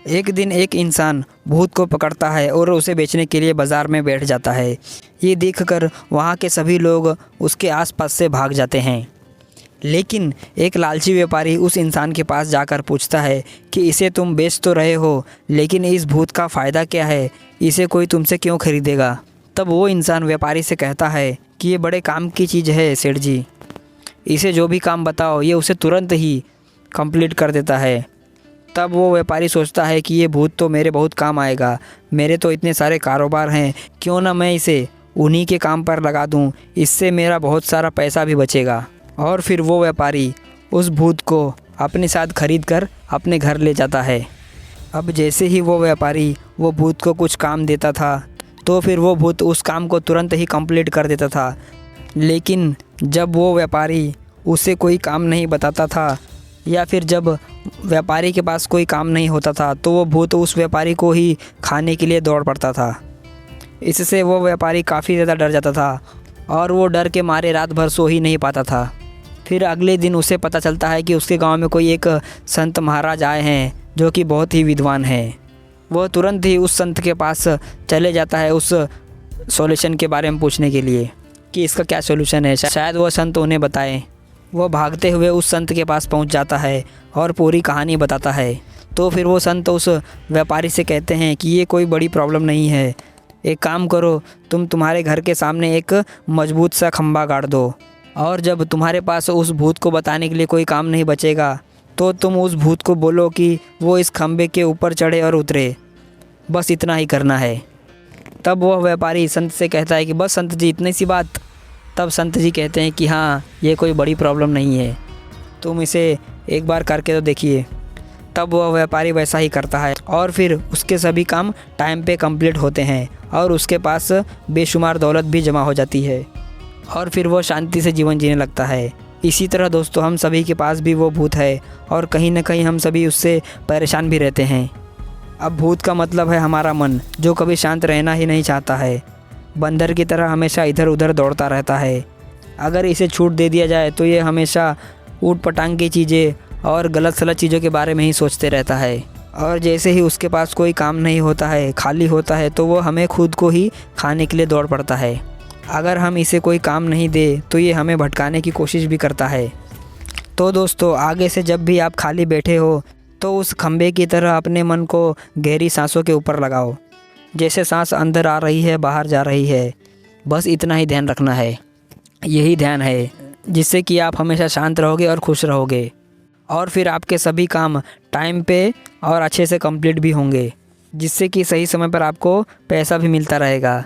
एक दिन एक इंसान भूत को पकड़ता है और उसे बेचने के लिए बाज़ार में बैठ जाता है। ये देखकर वहाँ के सभी लोग उसके आसपास से भाग जाते हैं। लेकिन एक लालची व्यापारी उस इंसान के पास जाकर पूछता है कि इसे तुम बेच तो रहे हो, लेकिन इस भूत का फ़ायदा क्या है, इसे कोई तुमसे क्यों खरीदेगा। तब वो इंसान व्यापारी से कहता है कि ये बड़े काम की चीज़ है सेठ जी, इसे जो भी काम बताओ ये उसे तुरंत ही कंप्लीट कर देता है। तब वो व्यापारी सोचता है कि ये भूत तो मेरे बहुत काम आएगा, मेरे तो इतने सारे कारोबार हैं, क्यों ना मैं इसे उन्हीं के काम पर लगा दूं, इससे मेरा बहुत सारा पैसा भी बचेगा। और फिर वो व्यापारी उस भूत को अपने साथ खरीद कर अपने घर ले जाता है। अब जैसे ही वो व्यापारी वो भूत को कुछ काम देता था तो फिर वो भूत उस काम को तुरंत ही कंप्लीट कर देता था। लेकिन जब वो व्यापारी उसे कोई काम नहीं बताता था या फिर जब व्यापारी के पास कोई काम नहीं होता था तो वो भूत उस व्यापारी को ही खाने के लिए दौड़ पड़ता था। इससे वो व्यापारी काफ़ी ज़्यादा डर जाता था और वो डर के मारे रात भर सो ही नहीं पाता था। फिर अगले दिन उसे पता चलता है कि उसके गांव में कोई एक संत महाराज आए हैं जो कि बहुत ही विद्वान हैं। वो तुरंत ही उस संत के पास चले जाता है उस सॉल्यूशन के बारे में पूछने के लिए कि इसका क्या सॉल्यूशन है, शायद वो संत उन्हें बताएं। वो भागते हुए उस संत के पास पहुंच जाता है और पूरी कहानी बताता है। तो फिर वो संत उस व्यापारी से कहते हैं कि ये कोई बड़ी प्रॉब्लम नहीं है, एक काम करो, तुम्हारे घर के सामने एक मजबूत सा खंभा गाड़ दो और जब तुम्हारे पास उस भूत को बताने के लिए कोई काम नहीं बचेगा तो तुम उस भूत को बोलो कि वो इस खंभे के ऊपर चढ़े और उतरे, बस इतना ही करना है। तब वह व्यापारी संत से कहता है कि बस संत जी इतनी सी बात। तब संत जी कहते हैं कि हाँ, ये कोई बड़ी प्रॉब्लम नहीं है, तुम इसे एक बार करके तो देखिए। तब वह व्यापारी वैसा ही करता है और फिर उसके सभी काम टाइम पे कंप्लीट होते हैं और उसके पास बेशुमार दौलत भी जमा हो जाती है और फिर वो शांति से जीवन जीने लगता है। इसी तरह दोस्तों हम सभी के पास भी वो भूत है और कहीं ना कहीं हम सभी उससे परेशान भी रहते हैं। अब भूत का मतलब है हमारा मन, जो कभी शांत रहना ही नहीं चाहता है, बंदर की तरह हमेशा इधर उधर दौड़ता रहता है। अगर इसे छूट दे दिया जाए तो ये हमेशा ऊट पटांग की चीज़ें और गलत सलत चीज़ों के बारे में ही सोचते रहता है और जैसे ही उसके पास कोई काम नहीं होता है, खाली होता है, तो वो हमें खुद को ही खाने के लिए दौड़ पड़ता है। अगर हम इसे कोई काम नहीं दे तो ये हमें भटकाने की कोशिश भी करता है। तो दोस्तों आगे से जब भी आप खाली बैठे हो तो उस खंबे की तरह अपने मन को गहरी सांसों के ऊपर लगाओ, जैसे सांस अंदर आ रही है बाहर जा रही है, बस इतना ही ध्यान रखना है। यही ध्यान है जिससे कि आप हमेशा शांत रहोगे और खुश रहोगे और फिर आपके सभी काम टाइम पे और अच्छे से कंप्लीट भी होंगे, जिससे कि सही समय पर आपको पैसा भी मिलता रहेगा।